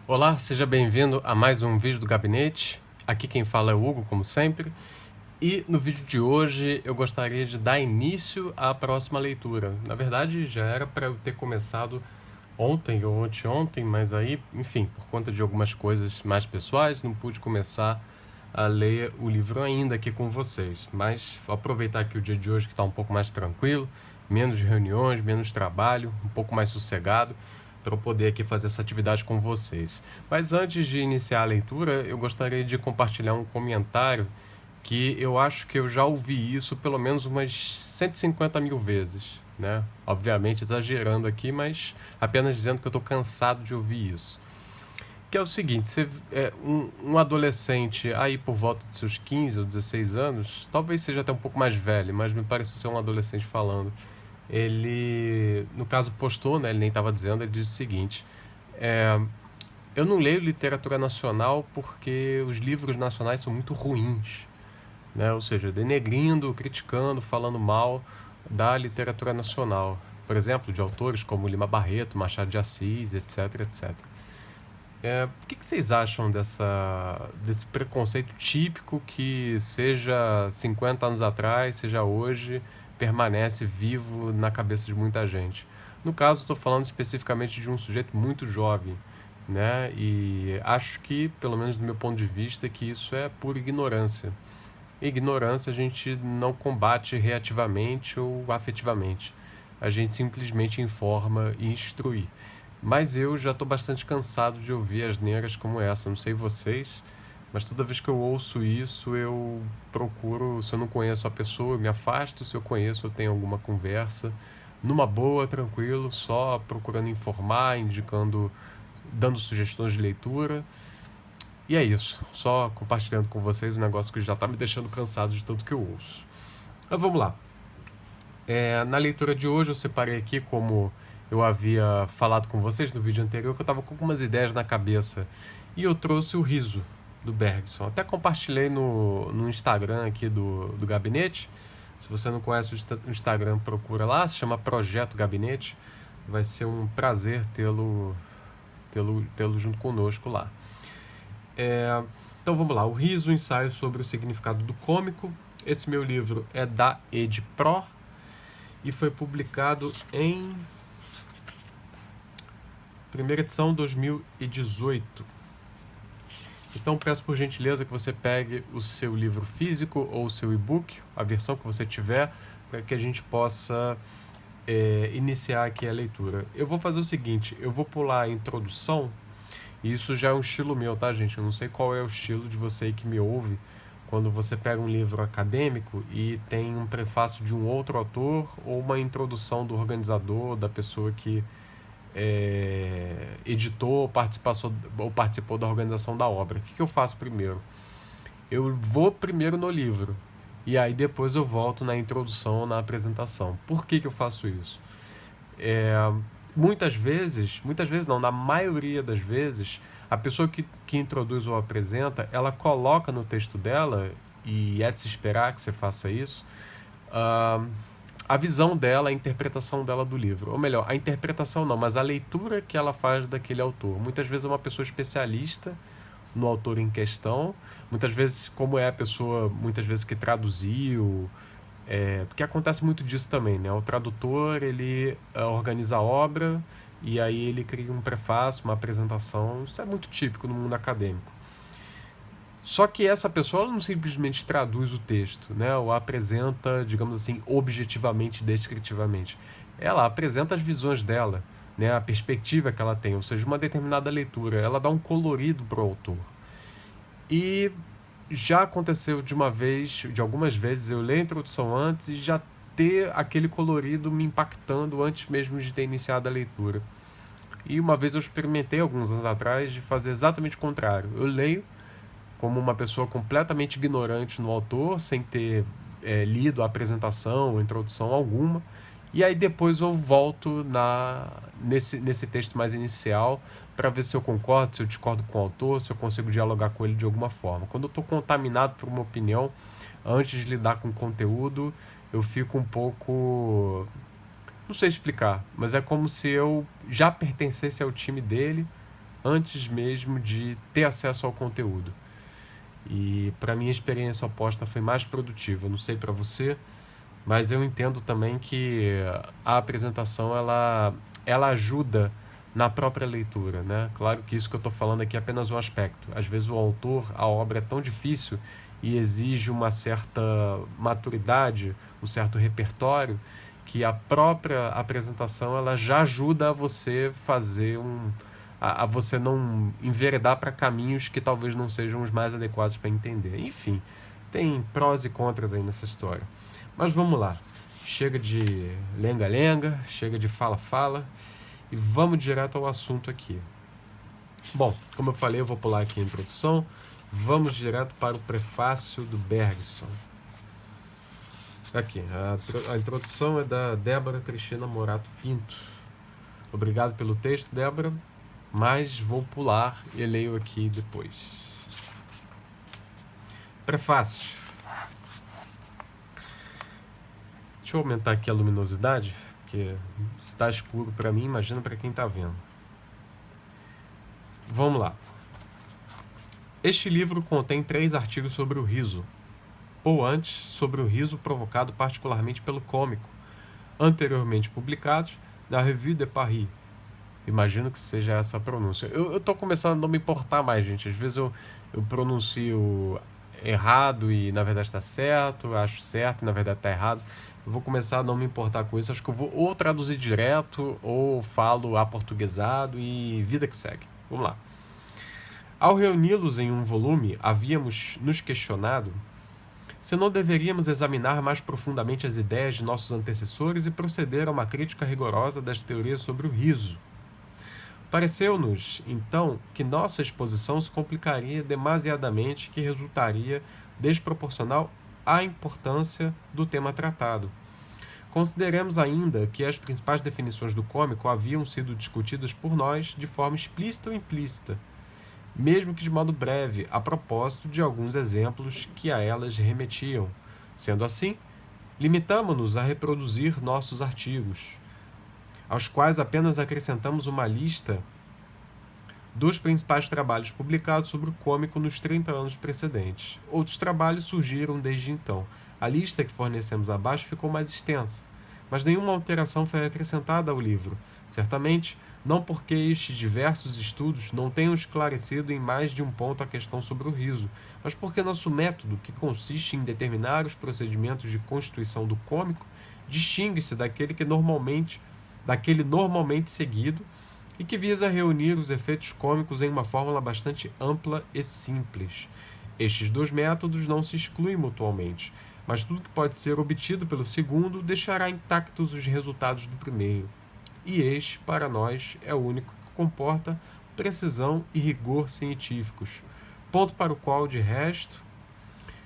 Olá, seja bem-vindo a mais um vídeo do Gabinete. Aqui quem fala é o Hugo, como sempre. E no vídeo de hoje eu gostaria de dar início à próxima leitura. Na verdade, já era para eu ter começado ontem ou anteontem, mas aí, enfim, por conta de algumas coisas mais pessoais, não pude começar a ler o livro ainda aqui com vocês. Mas vou aproveitar aqui o dia de hoje que está um pouco mais tranquilo, menos reuniões, menos trabalho, um pouco mais sossegado, para eu poder aqui fazer essa atividade com vocês. Mas antes de iniciar a leitura, eu gostaria de compartilhar um comentário que eu acho que eu já ouvi isso pelo menos umas 150 mil vezes, né? Obviamente exagerando aqui, mas apenas dizendo que eu estou cansado de ouvir isso. Que é o seguinte, um adolescente aí por volta de seus 15 ou 16 anos, talvez seja até um pouco mais velho, mas me parece ser um adolescente falando. Ele, no caso, postou, né? Ele nem estava dizendo, ele disse o seguinte: eu não leio literatura nacional porque os livros nacionais são muito ruins, né? Ou seja, denegrindo, criticando, falando mal da literatura nacional. Por exemplo, de autores como Lima Barreto, Machado de Assis, etc, etc. O que vocês acham desse preconceito típico que, seja 50 anos atrás, seja hoje, permanece vivo na cabeça de muita gente? No caso, estou falando especificamente de um sujeito muito jovem, né? E acho que, pelo menos do meu ponto de vista, que isso é pura ignorância. Ignorância a gente não combate reativamente ou afetivamente. A gente simplesmente informa e instrui. Mas eu já estou bastante cansado de ouvir asneiras como essa. Não sei vocês, mas toda vez que eu ouço isso, eu procuro, se eu não conheço a pessoa, eu me afasto, se eu conheço, eu tenho alguma conversa, numa boa, tranquilo, só procurando informar, indicando, dando sugestões de leitura. E é isso, só compartilhando com vocês um negócio que já está me deixando cansado de tanto que eu ouço. Mas vamos lá. Na leitura de hoje eu separei aqui, como eu havia falado com vocês no vídeo anterior, que eu estava com algumas ideias na cabeça. E eu trouxe o Riso, do Bergson. Até compartilhei no Instagram aqui do Gabinete. Se você não conhece o Instagram, procura lá, se chama Projeto Gabinete. Vai ser um prazer tê-lo junto conosco lá. Então vamos lá, o Riso, ensaio sobre o significado do cômico. Esse meu livro é da Edpro e foi publicado em primeira edição 2018. Então peço por gentileza que você pegue o seu livro físico ou o seu e-book, a versão que você tiver, para que a gente possa iniciar aqui a leitura. Eu vou fazer o seguinte, eu vou pular a introdução. E isso já é um estilo meu, tá, gente? Eu não sei qual é o estilo de você que me ouve quando você pega um livro acadêmico e tem um prefácio de um outro autor ou uma introdução do organizador, da pessoa que editou ou participou da organização da obra. O que eu faço primeiro? Eu vou primeiro no livro e aí depois eu volto na introdução, na apresentação. Por que eu faço isso? Muitas vezes não, na maioria das vezes, a pessoa que introduz ou apresenta, ela coloca no texto dela, e é de se esperar que você faça isso, ah, a visão dela, a interpretação dela do livro. Ou melhor, a interpretação não, mas a leitura que ela faz daquele autor. Muitas vezes é uma pessoa especialista no autor em questão, muitas vezes, como é a pessoa, muitas vezes que traduziu, porque acontece muito disso também, né? O tradutor, ele organiza a obra e aí ele cria um prefácio, uma apresentação. Isso é muito típico no mundo acadêmico. Só que essa pessoa ela não simplesmente traduz o texto, né? Ou apresenta, digamos assim, objetivamente, descritivamente. Ela apresenta as visões dela, né? A perspectiva que ela tem, ou seja, uma determinada leitura. Ela dá um colorido para o autor. E já aconteceu de algumas vezes, eu ler a introdução antes e já ter aquele colorido me impactando antes mesmo de ter iniciado a leitura. E uma vez eu experimentei, alguns anos atrás, de fazer exatamente o contrário. Eu leio como uma pessoa completamente ignorante no autor, sem ter lido a apresentação ou introdução alguma, e aí depois eu volto nesse texto mais inicial para ver se eu concordo, se eu discordo com o autor, se eu consigo dialogar com ele de alguma forma. Quando eu estou contaminado por uma opinião, antes de lidar com o conteúdo, eu fico um pouco... Não sei explicar, mas é como se eu já pertencesse ao time dele, antes mesmo de ter acesso ao conteúdo. E para mim a experiência oposta foi mais produtiva. Não sei para você, mas eu entendo também que a apresentação ela ajuda na própria leitura, né? Claro que isso que eu estou falando aqui é apenas um aspecto. Às vezes o autor, a obra é tão difícil e exige uma certa maturidade, um certo repertório, que a própria apresentação ela já ajuda a você fazer a você não enveredar para caminhos que talvez não sejam os mais adequados para entender. Enfim, tem prós e contras aí nessa história. Mas vamos lá. Chega de lenga-lenga, chega de fala-fala e vamos direto ao assunto aqui. Bom, como eu falei, eu vou pular aqui a introdução. Vamos direto para o prefácio do Bergson. Aqui, a introdução é da Débora Cristina Morato Pinto. Obrigado pelo texto, Débora, mas vou pular e leio aqui depois. Prefácio. Deixa eu aumentar aqui a luminosidade, porque está escuro para mim, imagina para quem está vendo. Vamos lá. Este livro contém 3 artigos sobre o riso, ou antes, sobre o riso provocado particularmente pelo cômico, anteriormente publicados na Revue de Paris. Imagino que seja essa a pronúncia. Eu tô começando a não me importar mais, gente. Às vezes eu pronuncio errado e na verdade está certo, acho certo e na verdade está errado. Eu vou começar a não me importar com isso. Acho que eu vou ou traduzir direto ou falo aportuguesado e vida que segue. Vamos lá. Ao reuni-los em um volume, havíamos nos questionado se não deveríamos examinar mais profundamente as ideias de nossos antecessores e proceder a uma crítica rigorosa das teorias sobre o riso. Pareceu-nos, então, que nossa exposição se complicaria demasiadamente e que resultaria desproporcional à importância do tema tratado. Consideremos ainda que as principais definições do cômico haviam sido discutidas por nós de forma explícita ou implícita, mesmo que de modo breve, a propósito de alguns exemplos que a elas remetiam. Sendo assim, limitamo-nos a reproduzir nossos artigos, aos quais apenas acrescentamos uma lista dos principais trabalhos publicados sobre o cômico nos 30 anos precedentes. Outros trabalhos surgiram desde então. A lista que fornecemos abaixo ficou mais extensa, mas nenhuma alteração foi acrescentada ao livro. Certamente, não porque estes diversos estudos não tenham esclarecido em mais de um ponto a questão sobre o riso, mas porque nosso método, que consiste em determinar os procedimentos de constituição do cômico, distingue-se daquele normalmente seguido e que visa reunir os efeitos cômicos em uma fórmula bastante ampla e simples. Estes 2 métodos não se excluem mutuamente, mas tudo que pode ser obtido pelo segundo deixará intactos os resultados do primeiro. E este, para nós, é o único que comporta precisão e rigor científicos, ponto para o qual, de resto,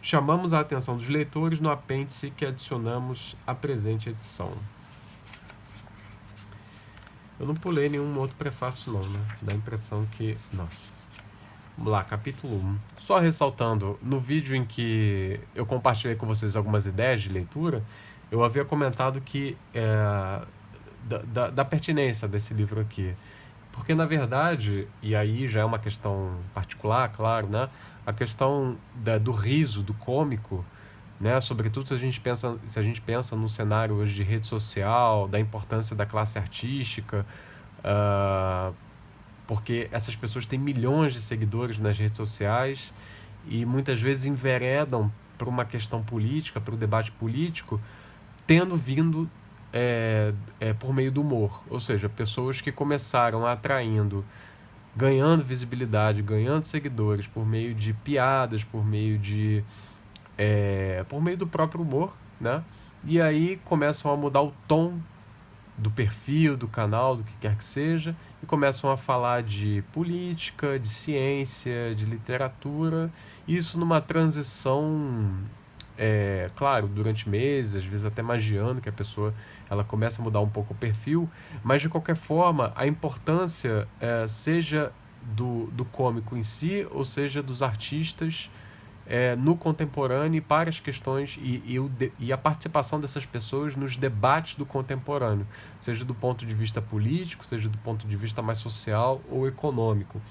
chamamos a atenção dos leitores no apêndice que adicionamos à presente edição. Eu não pulei nenhum outro prefácio não, né? Dá a impressão que não. Vamos lá, capítulo 1. Só ressaltando, no vídeo em que eu compartilhei com vocês algumas ideias de leitura, eu havia comentado que da pertinência desse livro aqui. Porque, na verdade, e aí já é uma questão particular, claro, né? A questão do riso, do cômico, né? Sobretudo se a gente pensa num cenário hoje de rede social, da importância da classe artística, porque essas pessoas têm milhões de seguidores nas redes sociais e muitas vezes enveredam para uma questão política, para o debate político, tendo vindo por meio do humor. Ou seja, pessoas que começaram ganhando visibilidade, ganhando seguidores por meio de piadas, por meio do próprio humor, né? E aí começam a mudar o tom do perfil, do canal, do que quer que seja, e começam a falar de política, de ciência, de literatura, isso numa transição, claro, durante meses, às vezes até magiando, que a pessoa ela começa a mudar um pouco o perfil, mas de qualquer forma, a importância seja do cômico em si, ou seja, dos artistas no contemporâneo e para as questões e a participação dessas pessoas nos debates do contemporâneo, seja do ponto de vista político, seja do ponto de vista mais social ou econômico.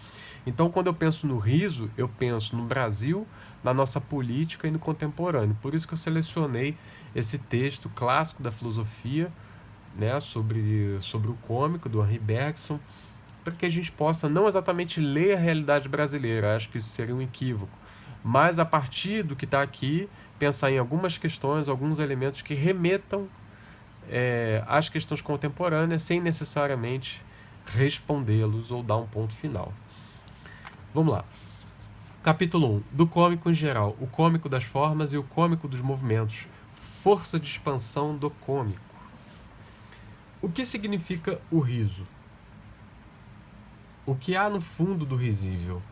Então, quando eu penso no riso, eu penso no Brasil, na nossa política e no contemporâneo. Por isso que eu selecionei esse texto clássico da filosofia, né, sobre o cômico, do Henri Bergson, para que a gente possa não exatamente ler a realidade brasileira, acho que isso seria um equívoco, mas a partir do que está aqui, pensar em algumas questões, alguns elementos que remetam às questões contemporâneas, sem necessariamente respondê-los ou dar um ponto final. Vamos lá. Capítulo 1. Do cômico em geral, o cômico das formas e o cômico dos movimentos. Força de expansão do cômico. O que significa o riso? O que há no fundo do risível?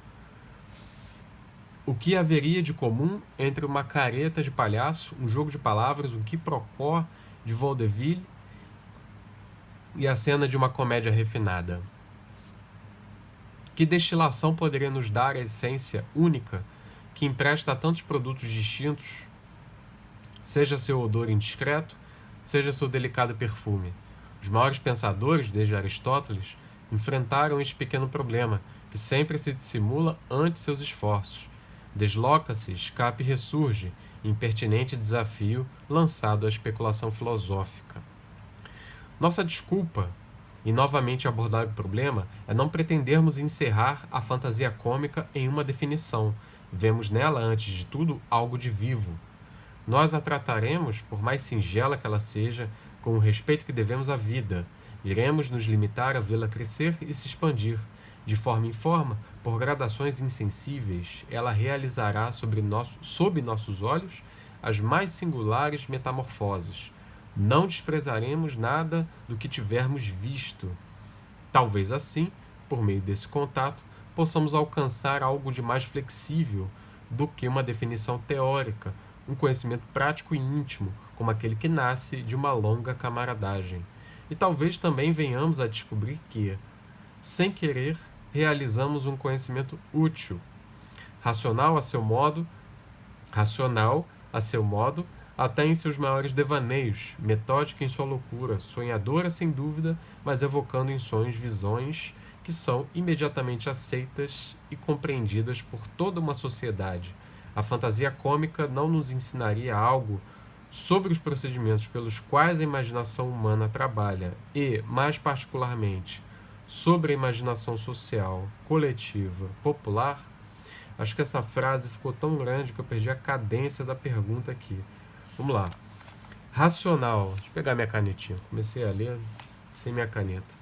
O que haveria de comum entre uma careta de palhaço, um jogo de palavras, um quiprocó de vaudeville e a cena de uma comédia refinada? Que destilação poderia nos dar a essência única que empresta a tantos produtos distintos, seja seu odor indiscreto, seja seu delicado perfume? Os maiores pensadores, desde Aristóteles, enfrentaram este pequeno problema, que sempre se dissimula ante seus esforços. Desloca-se, escape e ressurge, impertinente desafio lançado à especulação filosófica. Nossa desculpa em novamente abordar o problema é não pretendermos encerrar a fantasia cômica em uma definição. Vemos nela, antes de tudo, algo de vivo. Nós a trataremos, por mais singela que ela seja, com o respeito que devemos à vida. Iremos nos limitar a vê-la crescer e se expandir. De forma em forma, por gradações insensíveis, ela realizará sob nossos olhos as mais singulares metamorfoses. Não desprezaremos nada do que tivermos visto. Talvez assim, por meio desse contato, possamos alcançar algo de mais flexível do que uma definição teórica, um conhecimento prático e íntimo, como aquele que nasce de uma longa camaradagem. E talvez também venhamos a descobrir que, sem querer, realizamos um conhecimento útil, racional a seu modo, até em seus maiores devaneios, metódica em sua loucura, sonhadora sem dúvida, mas evocando em sonhos visões que são imediatamente aceitas e compreendidas por toda uma sociedade. A fantasia cômica não nos ensinaria algo sobre os procedimentos pelos quais a imaginação humana trabalha e, mais particularmente, sobre a imaginação social, coletiva, popular? Acho que essa frase ficou tão grande que eu perdi a cadência da pergunta aqui. Vamos lá. Racional. Deixa eu pegar minha canetinha. Comecei a ler sem minha caneta.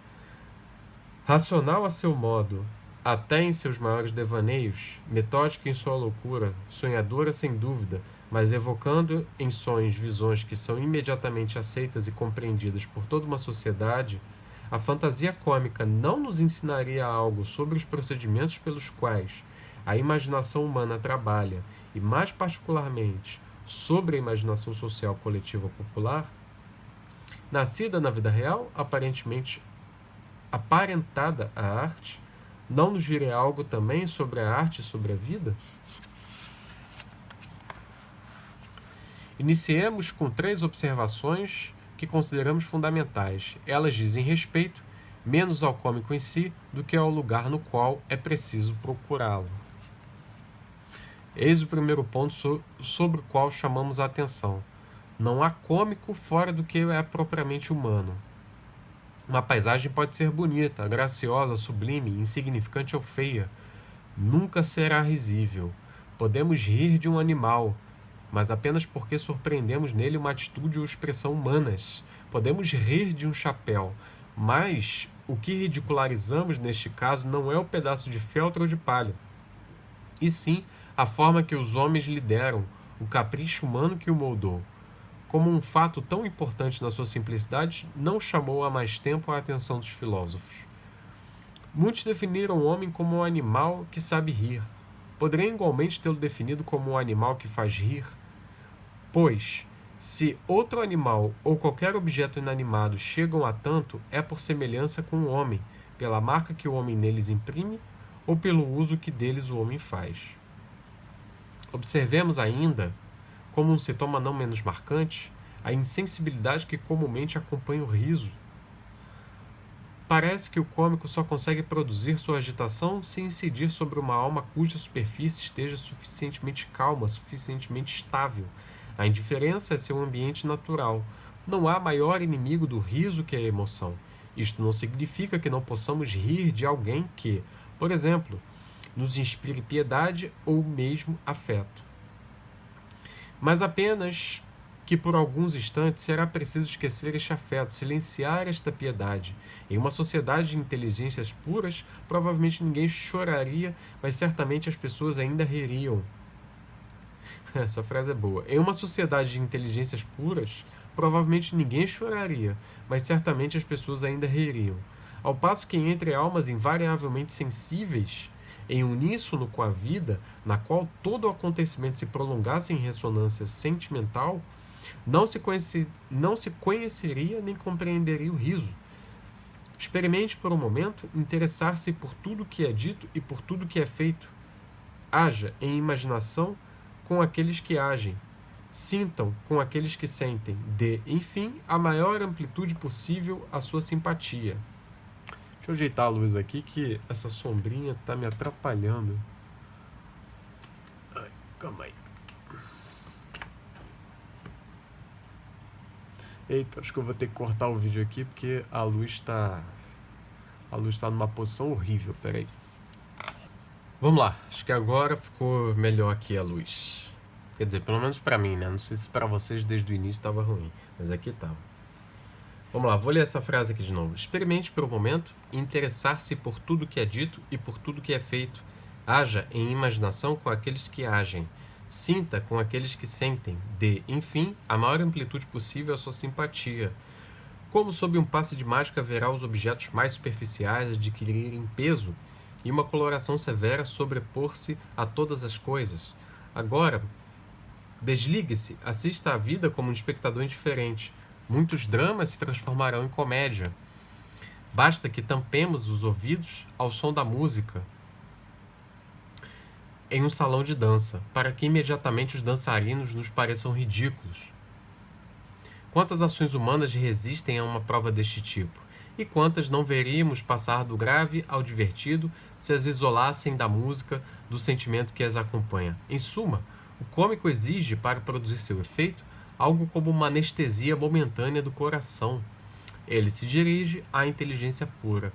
Racional a seu modo, até em seus maiores devaneios, metódica em sua loucura, sonhadora sem dúvida, mas evocando em sonhos visões que são imediatamente aceitas e compreendidas por toda uma sociedade, a fantasia cômica não nos ensinaria algo sobre os procedimentos pelos quais a imaginação humana trabalha, e mais particularmente sobre a imaginação social coletiva popular? Nascida na vida real, aparentemente aparentada à arte, não nos diria algo também sobre a arte e sobre a vida? Iniciemos com 3 observações que consideramos fundamentais. Elas dizem respeito menos ao cômico em si do que ao lugar no qual é preciso procurá-lo. Eis o primeiro ponto sobre o qual chamamos a atenção. Não há cômico fora do que é propriamente humano. Uma paisagem pode ser bonita, graciosa, sublime, insignificante ou feia. Nunca será risível. Podemos rir de um animal, mas apenas porque surpreendemos nele uma atitude ou expressão humanas. Podemos rir de um chapéu, mas o que ridicularizamos neste caso não é o pedaço de feltro ou de palha, e sim a forma que os homens lhe deram, o capricho humano que o moldou. Como um fato tão importante na sua simplicidade, não chamou há mais tempo a atenção dos filósofos. Muitos definiram o homem como um animal que sabe rir. Poderiam igualmente tê-lo definido como um animal que faz rir? Pois, se outro animal ou qualquer objeto inanimado chegam a tanto, é por semelhança com o homem, pela marca que o homem neles imprime ou pelo uso que deles o homem faz. Observemos ainda, como um sintoma não menos marcante, a insensibilidade que comumente acompanha o riso. Parece que o cômico só consegue produzir sua agitação se incidir sobre uma alma cuja superfície esteja suficientemente calma, suficientemente estável. A indiferença é seu ambiente natural. Não há maior inimigo do riso que a emoção. Isto não significa que não possamos rir de alguém que, por exemplo, nos inspire piedade ou mesmo afeto. Mas apenas que por alguns instantes será preciso esquecer este afeto, silenciar esta piedade. Em uma sociedade de inteligências puras, provavelmente ninguém choraria, mas certamente as pessoas ainda ririam. Essa frase é boa. Em uma sociedade de inteligências puras, provavelmente ninguém choraria, mas certamente as pessoas ainda ririam. Ao passo que entre almas invariavelmente sensíveis, em uníssono com a vida, na qual todo o acontecimento se prolongasse em ressonância sentimental, não se conheceria nem compreenderia o riso. Experimente por um momento interessar-se por tudo que é dito e por tudo que é feito. Haja em imaginação com aqueles que agem. Sintam com aqueles que sentem. Dê, enfim, a maior amplitude possível à sua simpatia. Deixa eu ajeitar a luz aqui que essa sombrinha está me atrapalhando. Ai, calma aí. Eita, acho que eu vou ter que cortar o vídeo aqui porque a luz está numa posição horrível. Peraí. Vamos lá. Acho que agora ficou melhor aqui a luz. Quer dizer, pelo menos para mim, né? Não sei se para vocês desde o início estava ruim, mas aqui estava. Vamos lá, vou ler essa frase aqui de novo. Experimente por um momento interessar-se por tudo que é dito e por tudo que é feito. Haja em imaginação com aqueles que agem. Sinta com aqueles que sentem. Dê, enfim, a maior amplitude possível à sua simpatia. Como sob um passe de mágica verá os objetos mais superficiais adquirirem peso e uma coloração severa sobrepor-se a todas as coisas. Agora, desligue-se, assista à vida como um espectador indiferente. Muitos dramas se transformarão em comédia. Basta que tampemos os ouvidos ao som da música em um salão de dança, para que imediatamente os dançarinos nos pareçam ridículos. Quantas ações humanas resistem a uma prova deste tipo? E quantas não veríamos passar do grave ao divertido se as isolassem da música, do sentimento que as acompanha? Em suma, o cômico exige, para produzir seu efeito, algo como uma anestesia momentânea do coração. Ele se dirige à inteligência pura.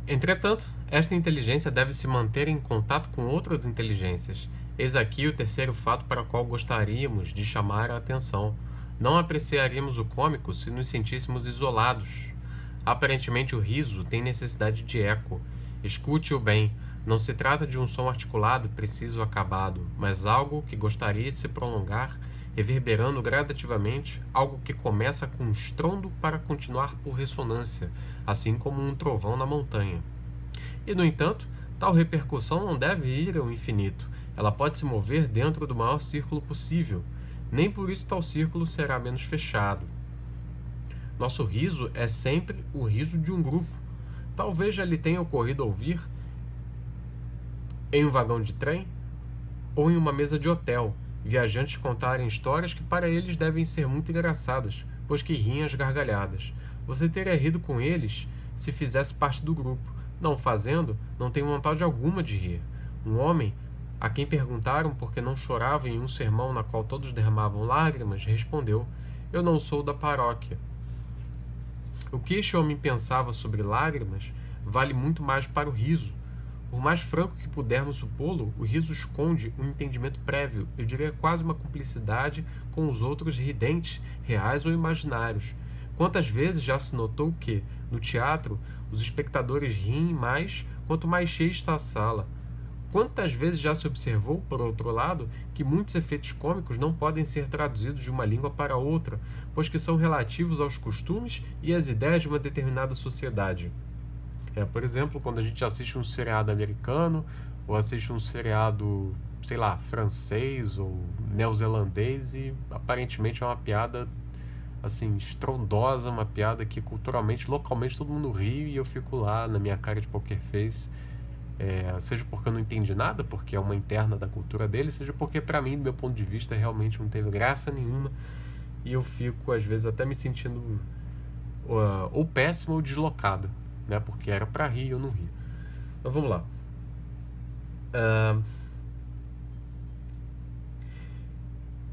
Entretanto, esta inteligência deve se manter em contato com outras inteligências. Eis aqui o terceiro fato para o qual gostaríamos de chamar a atenção. Não apreciaríamos o cômico se nos sentíssemos isolados. Aparentemente o riso tem necessidade de eco. Escute-o bem. Não se trata de um som articulado, preciso, acabado, mas algo que gostaria de se prolongar, reverberando gradativamente, algo que começa com um estrondo para continuar por ressonância, assim como um trovão na montanha. E, no entanto, tal repercussão não deve ir ao infinito. Ela pode se mover dentro do maior círculo possível. Nem por isso tal círculo será menos fechado. Nosso riso é sempre o riso de um grupo. Talvez já lhe tenha ocorrido ouvir em um vagão de trem ou em uma mesa de hotel, viajantes contarem histórias que para eles devem ser muito engraçadas, pois que riem às gargalhadas. Você teria rido com eles se fizesse parte do grupo. Não fazendo, não tem vontade alguma de rir. Um homem, a quem perguntaram por que não chorava em um sermão na qual todos derramavam lágrimas, respondeu: eu não sou da paróquia. O que este homem pensava sobre lágrimas vale muito mais para o riso. Por mais franco que pudermos supô-lo, o riso esconde um entendimento prévio, eu diria quase uma cumplicidade com os outros ridentes, reais ou imaginários. Quantas vezes já se notou que, no teatro, os espectadores riem mais quanto mais cheia está a sala? Quantas vezes já se observou, por outro lado, que muitos efeitos cômicos não podem ser traduzidos de uma língua para outra, pois que são relativos aos costumes e às ideias de uma determinada sociedade? Por exemplo, quando a gente assiste um seriado americano ou assiste um seriado, sei lá, francês ou neozelandês e aparentemente é uma piada assim, estrondosa, uma piada que culturalmente, localmente todo mundo ri e eu fico lá na minha cara de poker face seja porque eu não entendi nada, porque é uma interna da cultura dele, seja porque para mim, do meu ponto de vista, realmente não teve graça nenhuma e eu fico às vezes até me sentindo ou péssimo ou deslocado, né? Porque era para rir e eu não ri. Então vamos lá.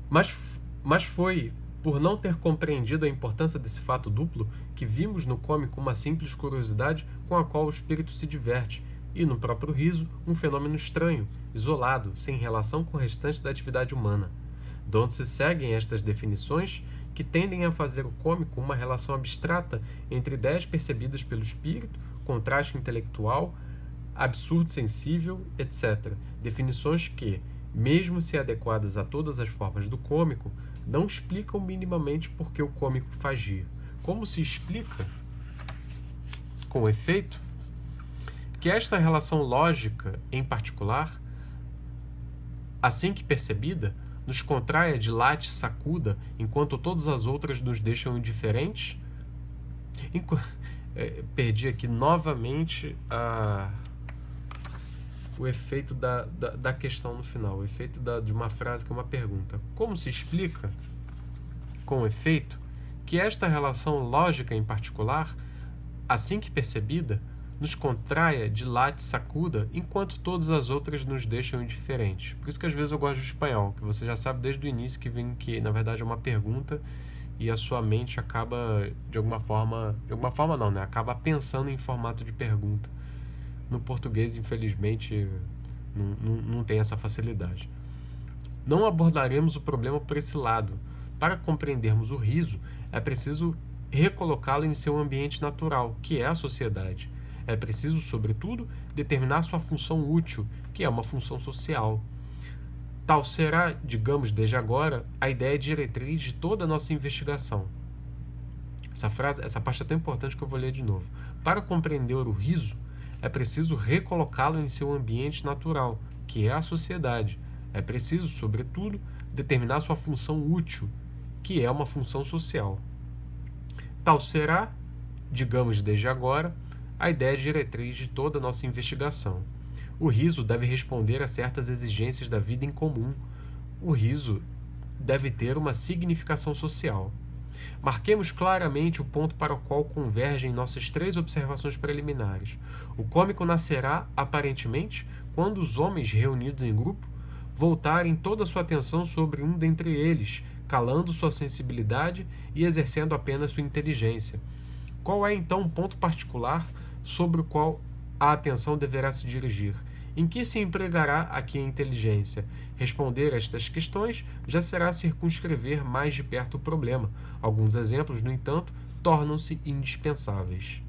Mas foi por não ter compreendido a importância desse fato duplo que vimos no cômico uma simples curiosidade com a qual o espírito se diverte, e no próprio riso um fenômeno estranho, isolado, sem relação com o restante da atividade humana. De onde se seguem estas definições que tendem a fazer o cômico uma relação abstrata entre ideias percebidas pelo espírito, contraste intelectual, absurdo sensível, etc. Definições que, mesmo se adequadas a todas as formas do cômico, não explicam minimamente por que o cômico faz rir. Como se explica, com efeito, que esta relação lógica, em particular, assim que percebida, nos contraia, dilate, sacuda, enquanto todas as outras nos deixam indiferentes? Perdi aqui novamente o efeito da questão no final, o efeito de uma frase que é uma pergunta. Como se explica, com efeito, que esta relação lógica em particular, assim que percebida, nos contraia, dilate, sacuda, enquanto todas as outras nos deixam indiferentes? Por isso que às vezes eu gosto do espanhol, que você já sabe desde o início que na verdade é uma pergunta e a sua mente acaba de alguma forma não, né? Acaba pensando em formato de pergunta. No português, infelizmente, não tem essa facilidade. Não abordaremos o problema por esse lado. Para compreendermos o riso, é preciso recolocá-lo em seu ambiente natural, que é a sociedade. É preciso, sobretudo, determinar sua função útil, que é uma função social. Tal será, digamos desde agora, a ideia diretriz de toda a nossa investigação. Essa parte é tão importante que eu vou ler de novo. Para compreender o riso, é preciso recolocá-lo em seu ambiente natural, que é a sociedade. É preciso, sobretudo, determinar sua função útil, que é uma função social. Tal será, digamos desde agora, a ideia diretriz de toda a nossa investigação. O riso deve responder a certas exigências da vida em comum. O riso deve ter uma significação social. Marquemos claramente o ponto para o qual convergem nossas três observações preliminares. O cômico nascerá, aparentemente, quando os homens reunidos em grupo voltarem toda a sua atenção sobre um dentre eles, calando sua sensibilidade e exercendo apenas sua inteligência. Qual é então o ponto particular sobre o qual a atenção deverá se dirigir? Em que se empregará aqui a inteligência? Responder a estas questões já será circunscrever mais de perto o problema. Alguns exemplos, no entanto, tornam-se indispensáveis.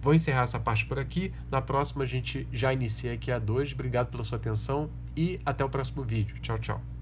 Vou encerrar essa parte por aqui. Na próxima a gente já inicia aqui a 2. Obrigado pela sua atenção e até o próximo vídeo. Tchau, tchau.